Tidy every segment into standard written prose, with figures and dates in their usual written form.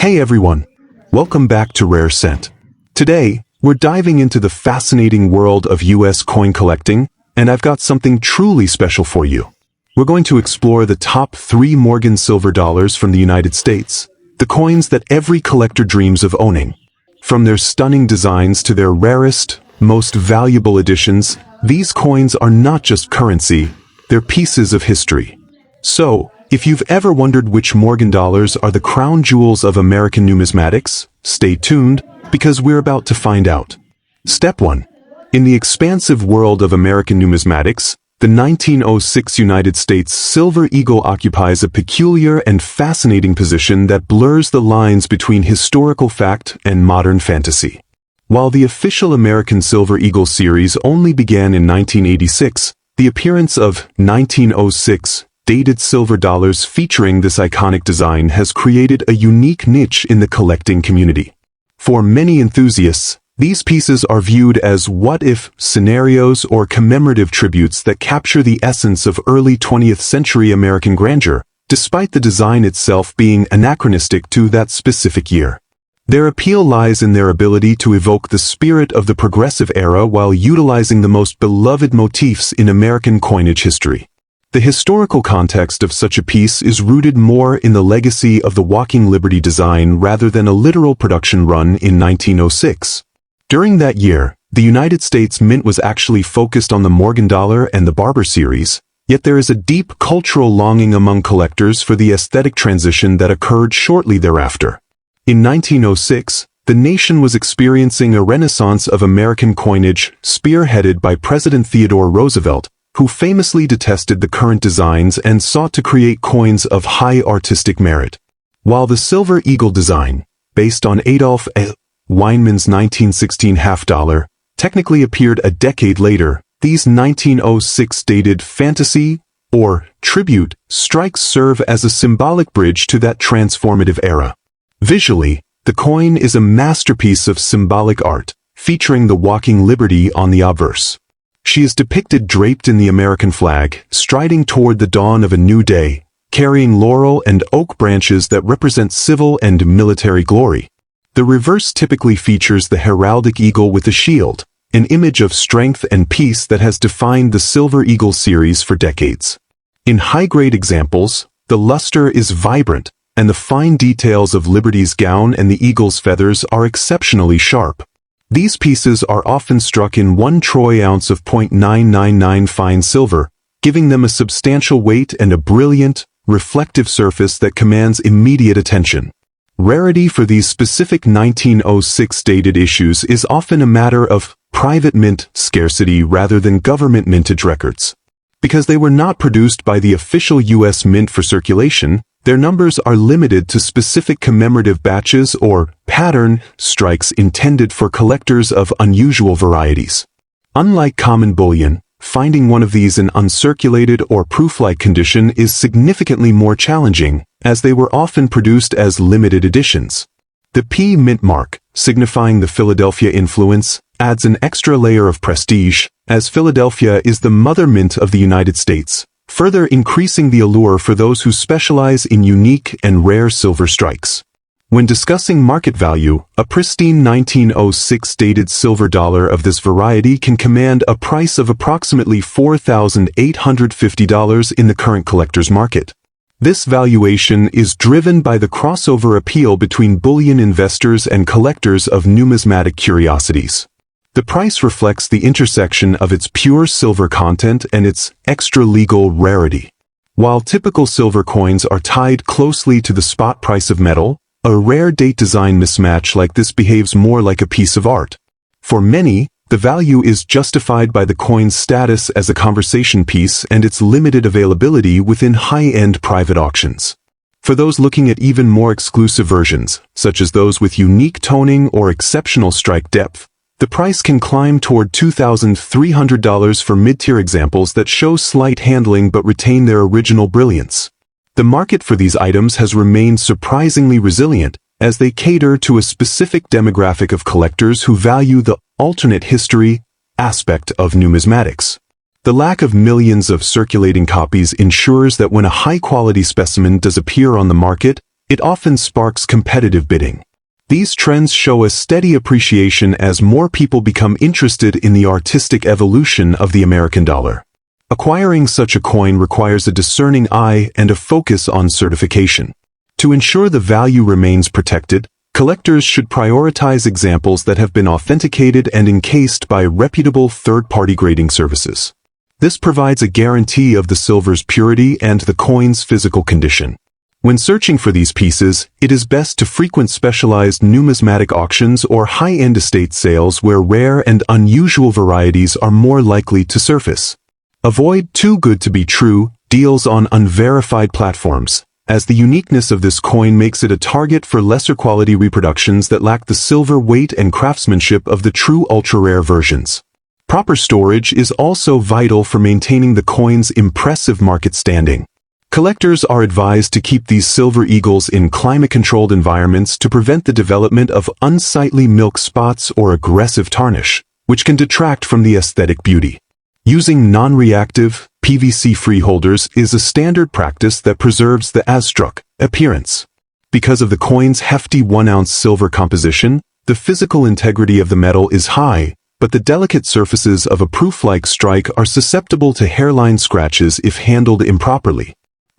Hey everyone, welcome back to Rare Scent. Today, we're diving into the fascinating world of US coin collecting, and I've got something truly special for you. We're going to explore the top 3 Morgan silver dollars from the United States, the coins that every collector dreams of owning. From their stunning designs to their rarest, most valuable editions, these coins are not just currency, they're pieces of history. So, if you've ever wondered which Morgan dollars are the crown jewels of American numismatics, stay tuned, because we're about to find out. Step 1. In the expansive world of American numismatics, the 1906 United States Silver Eagle occupies a peculiar and fascinating position that blurs the lines between historical fact and modern fantasy. While the official American Silver Eagle series only began in 1986, the appearance of 1906 dated silver dollars featuring this iconic design has created a unique niche in the collecting community. For many enthusiasts, these pieces are viewed as what-if scenarios or commemorative tributes that capture the essence of early 20th century American grandeur, despite the design itself being anachronistic to that specific year. Their appeal lies in their ability to evoke the spirit of the progressive era while utilizing the most beloved motifs in American coinage history. The historical context of such a piece is rooted more in the legacy of the Walking Liberty design rather than a literal production run in 1906. During that year, the United States Mint was actually focused on the Morgan dollar and the Barber series, yet there is a deep cultural longing among collectors for the aesthetic transition that occurred shortly thereafter. In 1906, the nation was experiencing a renaissance of American coinage spearheaded by President Theodore Roosevelt, who famously detested the current designs and sought to create coins of high artistic merit. While the Silver Eagle design, based on Adolph Weinmann's 1916 half-dollar, technically appeared a decade later, these 1906 dated fantasy, or tribute, strikes serve as a symbolic bridge to that transformative era. Visually, the coin is a masterpiece of symbolic art, featuring the Walking Liberty on the obverse. She is depicted draped in the American flag, striding toward the dawn of a new day, carrying laurel and oak branches that represent civil and military glory. The reverse typically features the heraldic eagle with a shield, an image of strength and peace that has defined the Silver Eagle series for decades. In high-grade examples, the luster is vibrant, and the fine details of Liberty's gown and the eagle's feathers are exceptionally sharp. These pieces are often struck in 1 troy ounce of .999 fine silver, giving them a substantial weight and a brilliant, reflective surface that commands immediate attention. Rarity for these specific 1906 dated issues is often a matter of private mint scarcity rather than government mintage records. Because they were not produced by the official U.S. Mint for circulation, their numbers are limited to specific commemorative batches or pattern strikes intended for collectors of unusual varieties. Unlike common bullion, finding one of these in uncirculated or proof-like condition is significantly more challenging, as they were often produced as limited editions. The P mint mark, signifying the Philadelphia influence, adds an extra layer of prestige, as Philadelphia is the mother mint of the United States, further increasing the allure for those who specialize in unique and rare silver strikes. When discussing market value, a pristine 1906 dated silver dollar of this variety can command a price of approximately $4,850 in the current collector's market. This valuation is driven by the crossover appeal between bullion investors and collectors of numismatic curiosities. The price reflects the intersection of its pure silver content and its extra-legal rarity. While typical silver coins are tied closely to the spot price of metal, a rare date design mismatch like this behaves more like a piece of art. For many, the value is justified by the coin's status as a conversation piece and its limited availability within high-end private auctions. For those looking at even more exclusive versions, such as those with unique toning or exceptional strike depth, the price can climb toward $2,300 for mid-tier examples that show slight handling but retain their original brilliance. The market for these items has remained surprisingly resilient, as they cater to a specific demographic of collectors who value the alternate history aspect of numismatics. The lack of millions of circulating copies ensures that when a high-quality specimen does appear on the market, It often sparks competitive bidding. These trends show a steady appreciation as more people become interested in the artistic evolution of the American dollar. Acquiring such a coin requires a discerning eye and a focus on certification. To ensure the value remains protected, collectors should prioritize examples that have been authenticated and encased by reputable third-party grading services. This provides a guarantee of the silver's purity and the coin's physical condition. When searching for these pieces, it is best to frequent specialized numismatic auctions or high-end estate sales where rare and unusual varieties are more likely to surface. Avoid too good to be true deals on unverified platforms, as the uniqueness of this coin makes it a target for lesser quality reproductions that lack the silver weight and craftsmanship of the true ultra-rare versions. Proper storage is also vital for maintaining the coin's impressive market standing. Collectors are advised to keep these silver eagles in climate-controlled environments to prevent the development of unsightly milk spots or aggressive tarnish, which can detract from the aesthetic beauty. Using non-reactive, PVC-free holders is a standard practice that preserves the as-struck appearance. Because of the coin's hefty 1-ounce silver composition, the physical integrity of the metal is high, but the delicate surfaces of a proof-like strike are susceptible to hairline scratches if handled improperly.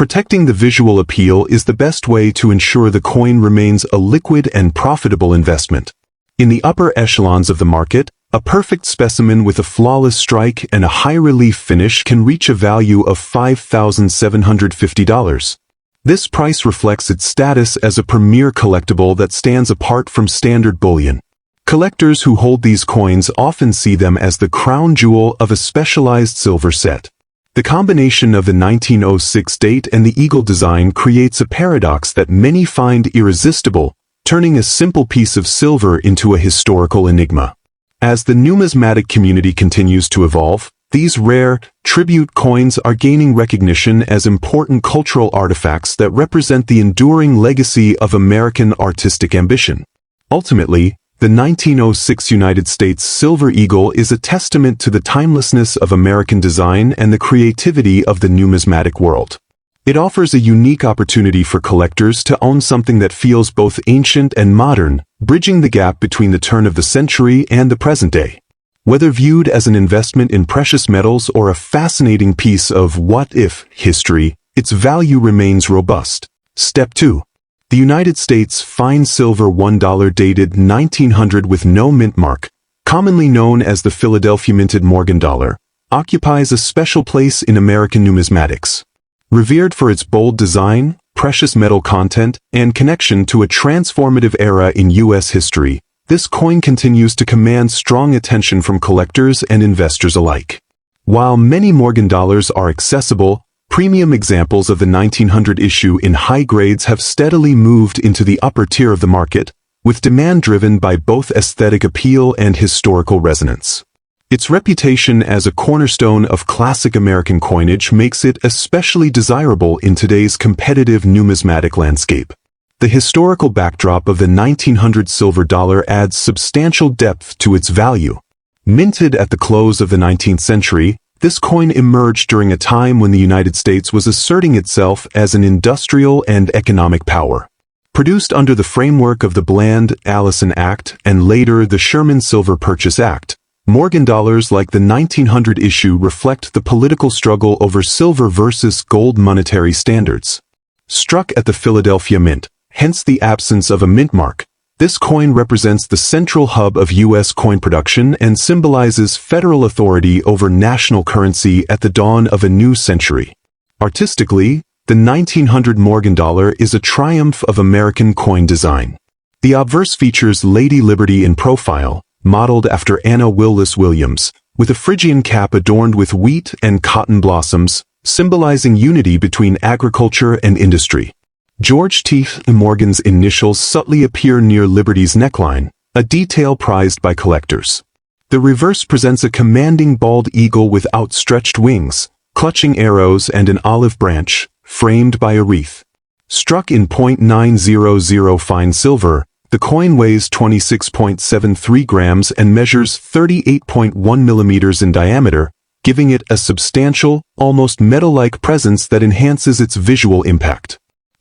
Protecting the visual appeal is the best way to ensure the coin remains a liquid and profitable investment. In the upper echelons of the market, a perfect specimen with a flawless strike and a high-relief finish can reach a value of $5,750. This price reflects its status as a premier collectible that stands apart from standard bullion. Collectors who hold these coins often see them as the crown jewel of a specialized silver set. The combination of the 1906 date and the eagle design creates a paradox that many find irresistible, turning a simple piece of silver into a historical enigma. As the numismatic community continues to evolve, these rare, tribute coins are gaining recognition as important cultural artifacts that represent the enduring legacy of American artistic ambition. Ultimately, the 1906 United States Silver Eagle is a testament to the timelessness of American design and the creativity of the numismatic world. It offers a unique opportunity for collectors to own something that feels both ancient and modern, bridging the gap between the turn of the century and the present day. Whether viewed as an investment in precious metals or a fascinating piece of what-if history, its value remains robust. Step 2. The United States fine silver $1 dated 1900 with no mint mark, commonly known as the Philadelphia minted Morgan dollar, occupies a special place in American numismatics. Revered for its bold design, precious metal content, and connection to a transformative era in U.S. history, this coin continues to command strong attention from collectors and investors alike. While many Morgan dollars are accessible, premium examples of the 1900 issue in high grades have steadily moved into the upper tier of the market, with demand driven by both aesthetic appeal and historical resonance. Its reputation as a cornerstone of classic American coinage makes it especially desirable in today's competitive numismatic landscape. The historical backdrop of the 1900 silver dollar adds substantial depth to its value. Minted at the close of the 19th century, this coin emerged during a time when the United States was asserting itself as an industrial and economic power. Produced under the framework of the Bland-Allison Act and later the Sherman Silver Purchase Act, Morgan dollars like the 1900 issue reflect the political struggle over silver versus gold monetary standards. Struck at the Philadelphia Mint, hence the absence of a mint mark, this coin represents the central hub of U.S. coin production and symbolizes federal authority over national currency at the dawn of a new century. Artistically, the 1900 Morgan dollar is a triumph of American coin design. The obverse features Lady Liberty in profile, modeled after Anna Willis Williams, with a Phrygian cap adorned with wheat and cotton blossoms, symbolizing unity between agriculture and industry. George T. Morgan's initials subtly appear near Liberty's neckline, a detail prized by collectors. The reverse presents a commanding bald eagle with outstretched wings, clutching arrows and an olive branch, framed by a wreath. Struck in .900 fine silver, the coin weighs 26.73 grams and measures 38.1 millimeters in diameter, giving it a substantial, almost metal-like presence that enhances its visual impact.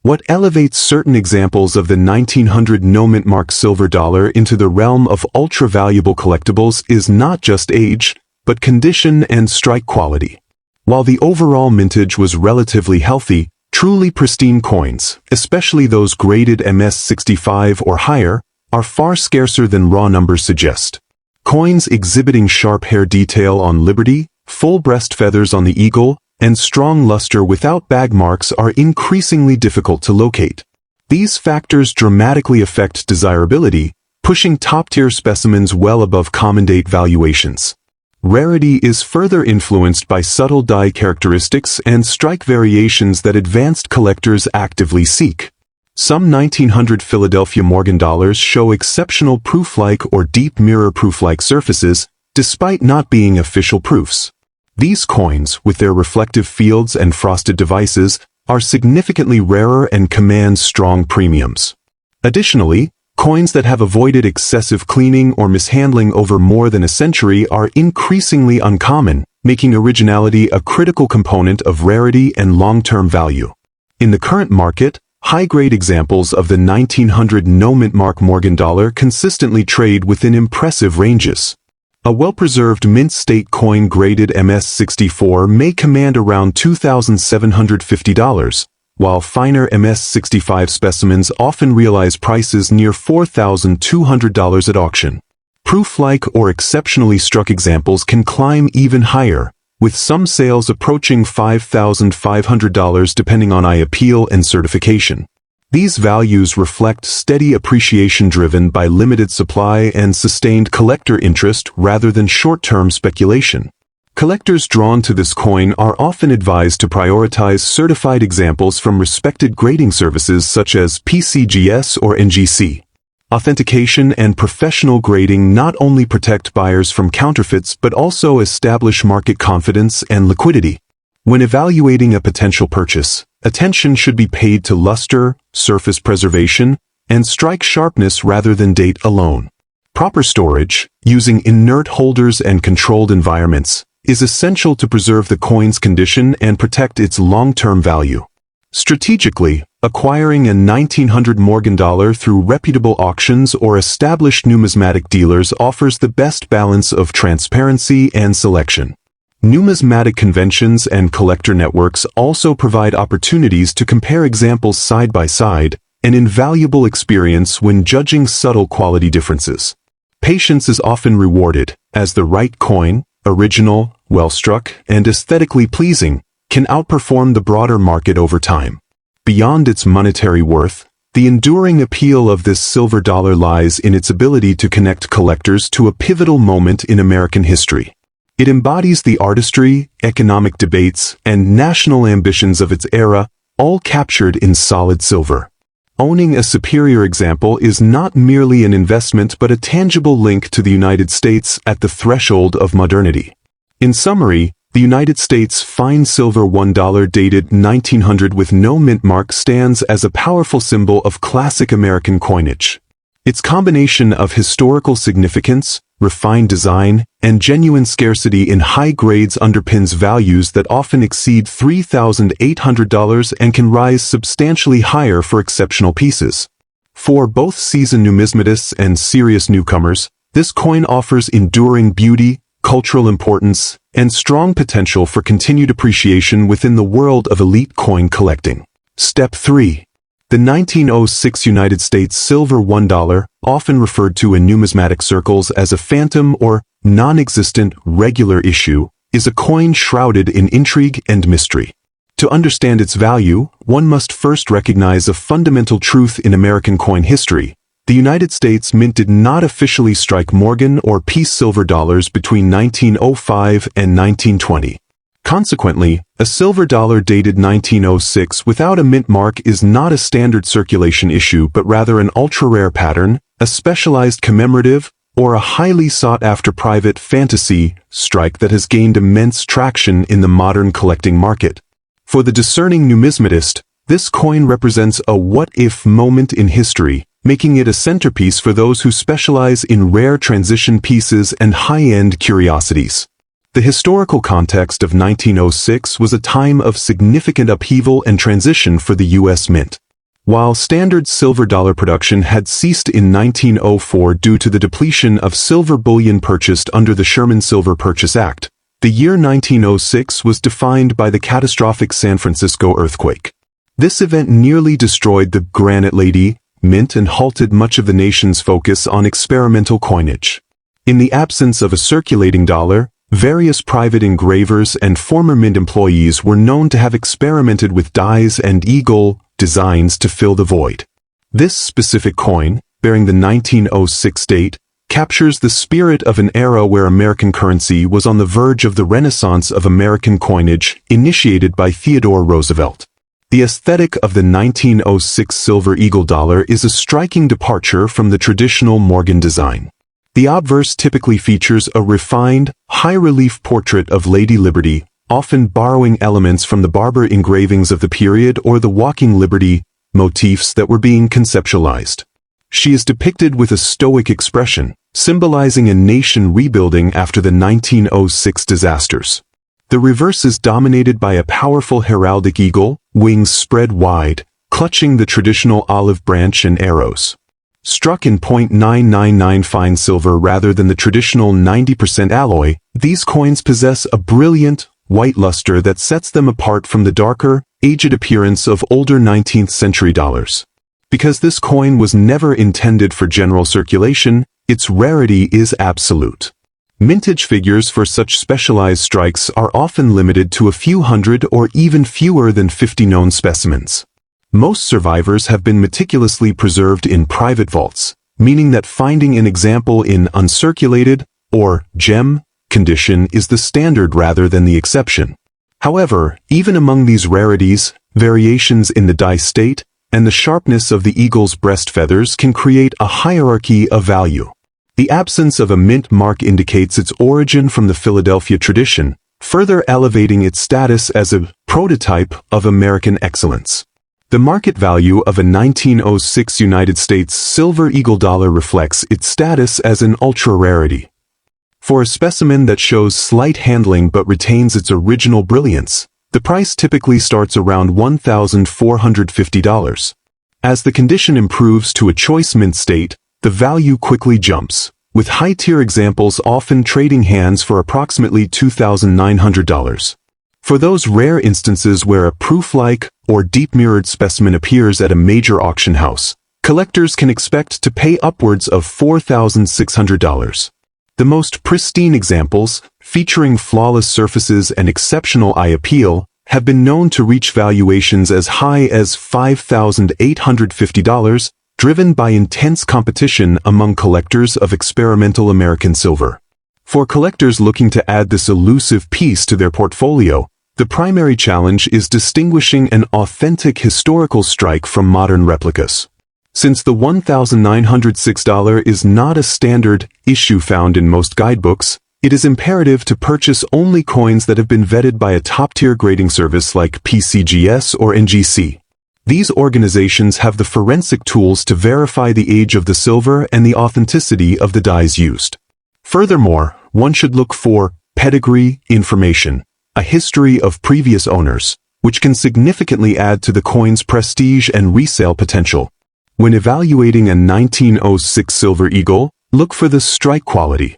What elevates certain examples of the 1900 no-mint mark silver dollar into the realm of ultra-valuable collectibles is not just age, but condition and strike quality. While the overall mintage was relatively healthy, truly pristine coins, especially those graded MS65 or higher, are far scarcer than raw numbers suggest. Coins exhibiting sharp hair detail on Liberty, full breast feathers on the Eagle, and strong luster without bag marks are increasingly difficult to locate. These factors dramatically affect desirability, pushing top-tier specimens well above common date valuations. Rarity is further influenced by subtle die characteristics and strike variations that advanced collectors actively seek. Some 1900 Philadelphia Morgan dollars show exceptional proof-like or deep mirror proof-like surfaces, despite not being official proofs. These coins, with their reflective fields and frosted devices, are significantly rarer and command strong premiums. Additionally, coins that have avoided excessive cleaning or mishandling over more than a century are increasingly uncommon, making originality a critical component of rarity and long-term value. In the current market, high-grade examples of the 1900 no-mint mark Morgan dollar consistently trade within impressive ranges. A well-preserved mint state coin graded MS64 may command around $2,750, while finer MS65 specimens often realize prices near $4,200 at auction. Proof-like or exceptionally struck examples can climb even higher, with some sales approaching $5,500 depending on eye appeal and certification. These values reflect steady appreciation driven by limited supply and sustained collector interest rather than short-term speculation. Collectors drawn to this coin are often advised to prioritize certified examples from respected grading services such as PCGS or NGC. Authentication and professional grading not only protect buyers from counterfeits but also establish market confidence and liquidity. When evaluating a potential purchase, attention should be paid to luster, surface preservation, and strike sharpness rather than date alone. Proper storage, using inert holders and controlled environments, is essential to preserve the coin's condition and protect its long-term value. Strategically, acquiring a 1900 Morgan dollar through reputable auctions or established numismatic dealers offers the best balance of transparency and selection. Numismatic conventions and collector networks also provide opportunities to compare examples side by side, an invaluable experience when judging subtle quality differences. Patience is often rewarded, as the right coin, original, well-struck, and aesthetically pleasing, can outperform the broader market over time. Beyond its monetary worth, the enduring appeal of this silver dollar lies in its ability to connect collectors to a pivotal moment in American history. It embodies the artistry, economic debates, and national ambitions of its era, all captured in solid silver. Owning a superior example is not merely an investment but a tangible link to the United States at the threshold of modernity. In summary, the United States fine silver $1 dated 1900 with no mint mark stands as a powerful symbol of classic American coinage. Its combination of historical significance, refined design, and genuine scarcity in high grades underpins values that often exceed $3,800 and can rise substantially higher for exceptional pieces. For both seasoned numismatists and serious newcomers, this coin offers enduring beauty, cultural importance, and strong potential for continued appreciation within the world of elite coin collecting. Step 3. The 1906 United States silver $1, often referred to in numismatic circles as a phantom or non-existent regular issue, is a coin shrouded in intrigue and mystery. To understand its value, one must first recognize a fundamental truth in American coin history. The United States Mint did not officially strike Morgan or piece silver dollars between 1905 and 1920. Consequently, a silver dollar dated 1906 without a mint mark is not a standard circulation issue but rather an ultra-rare pattern, a specialized commemorative, or a highly sought-after private fantasy strike that has gained immense traction in the modern collecting market. For the discerning numismatist, this coin represents a what-if moment in history, making it a centerpiece for those who specialize in rare transition pieces and high-end curiosities. The historical context of 1906 was a time of significant upheaval and transition for the U.S. Mint. While standard silver dollar production had ceased in 1904 due to the depletion of silver bullion purchased under the Sherman Silver Purchase Act, the year 1906 was defined by the catastrophic San Francisco earthquake. This event nearly destroyed the Granite Lady mint and halted much of the nation's focus on experimental coinage. In the absence of a circulating dollar, various private engravers and former mint employees were known to have experimented with dies and eagle designs to fill the void. This specific coin, bearing the 1906 date, captures the spirit of an era where American currency was on the verge of the renaissance of American coinage initiated by Theodore Roosevelt. The aesthetic of the 1906 silver eagle dollar is a striking departure from the traditional Morgan design. The obverse typically features a refined, high-relief portrait of Lady Liberty, often borrowing elements from the Barber engravings of the period or the Walking Liberty motifs that were being conceptualized. She is depicted with a stoic expression, symbolizing a nation rebuilding after the 1906 disasters. The reverse is dominated by a powerful heraldic eagle, wings spread wide, clutching the traditional olive branch and arrows. Struck in .999 fine silver rather than the traditional 90% alloy, these coins possess a brilliant, white luster that sets them apart from the darker, aged appearance of older 19th century dollars. Because this coin was never intended for general circulation, its rarity is absolute. Mintage figures for such specialized strikes are often limited to a few hundred or even fewer than 50 known specimens. Most survivors have been meticulously preserved in private vaults, meaning that finding an example in uncirculated, or gem, condition is the standard rather than the exception. However, even among these rarities, variations in the die state and the sharpness of the eagle's breast feathers can create a hierarchy of value. The absence of a mint mark indicates its origin from the Philadelphia tradition, further elevating its status as a prototype of American excellence. The market value of a 1906 United States silver eagle dollar reflects its status as an ultra-rarity. For a specimen that shows slight handling but retains its original brilliance, the price typically starts around $1,450. As the condition improves to a choice mint state, the value quickly jumps, with high-tier examples often trading hands for approximately $2,900. For those rare instances where a proof-like or deep-mirrored specimen appears at a major auction house, collectors can expect to pay upwards of $4,600. The most pristine examples, featuring flawless surfaces and exceptional eye appeal, have been known to reach valuations as high as $5,850, driven by intense competition among collectors of experimental American silver. For collectors looking to add this elusive piece to their portfolio, the primary challenge is distinguishing an authentic historical strike from modern replicas. Since the $1,906 is not a standard issue found in most guidebooks, it is imperative to purchase only coins that have been vetted by a top-tier grading service like PCGS or NGC. These organizations have the forensic tools to verify the age of the silver and the authenticity of the dies used. Furthermore, one should look for pedigree information, a history of previous owners, which can significantly add to the coin's prestige and resale potential. When evaluating a 1906 Silver Eagle, look for the strike quality.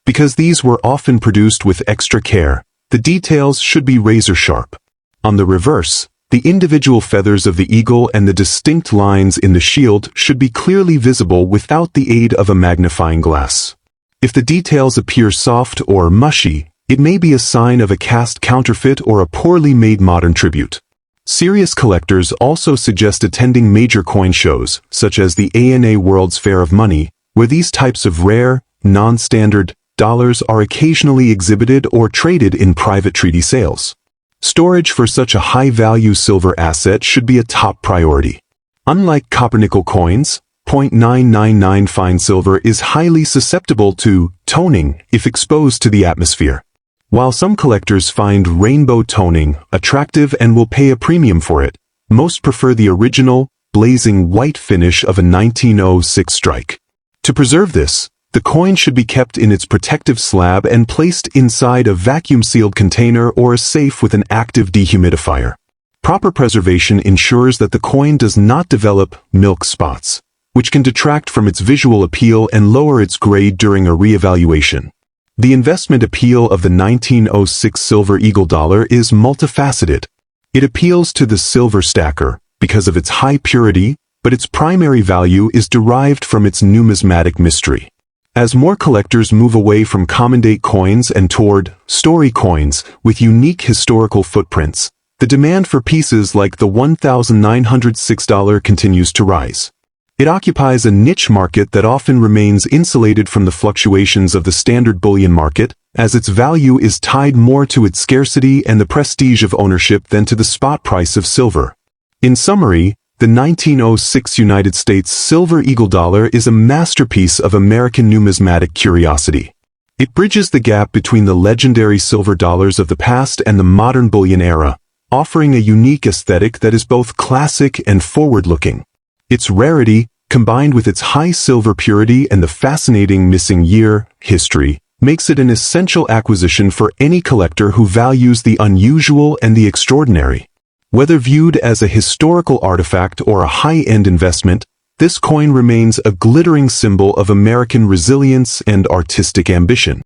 Because these were often produced with extra care, the details should be razor sharp. On the reverse, the individual feathers of the eagle and the distinct lines in the shield should be clearly visible without the aid of a magnifying glass. If the details appear soft or mushy, it may be a sign of a cast counterfeit or a poorly made modern tribute. Serious collectors also suggest attending major coin shows, such as the ANA World's Fair of Money, where these types of rare, non-standard dollars are occasionally exhibited or traded in private treaty sales. Storage for such a high-value silver asset should be a top priority. Unlike copper-nickel coins, .999 fine silver is highly susceptible to toning if exposed to the atmosphere. While some collectors find rainbow toning attractive and will pay a premium for it, most prefer the original, blazing white finish of a 1906 strike. To preserve this, the coin should be kept in its protective slab and placed inside a vacuum-sealed container or a safe with an active dehumidifier. Proper preservation ensures that the coin does not develop milk spots, which can detract from its visual appeal and lower its grade during a re-evaluation. The investment appeal of the 1906 Silver Eagle dollar is multifaceted. It appeals to the silver stacker because of its high purity, but its primary value is derived from its numismatic mystery. As more collectors move away from common-date coins and toward story coins with unique historical footprints, the demand for pieces like the $1,906 continues to rise. It occupies a niche market that often remains insulated from the fluctuations of the standard bullion market, as its value is tied more to its scarcity and the prestige of ownership than to the spot price of silver. In summary, the 1906 United States Silver Eagle dollar is a masterpiece of American numismatic curiosity. It bridges the gap between the legendary silver dollars of the past and the modern bullion era, offering a unique aesthetic that is both classic and forward-looking. Its rarity, combined with its high silver purity and the fascinating missing year history, makes it an essential acquisition for any collector who values the unusual and the extraordinary. Whether viewed as a historical artifact or a high-end investment, this coin remains a glittering symbol of American resilience and artistic ambition.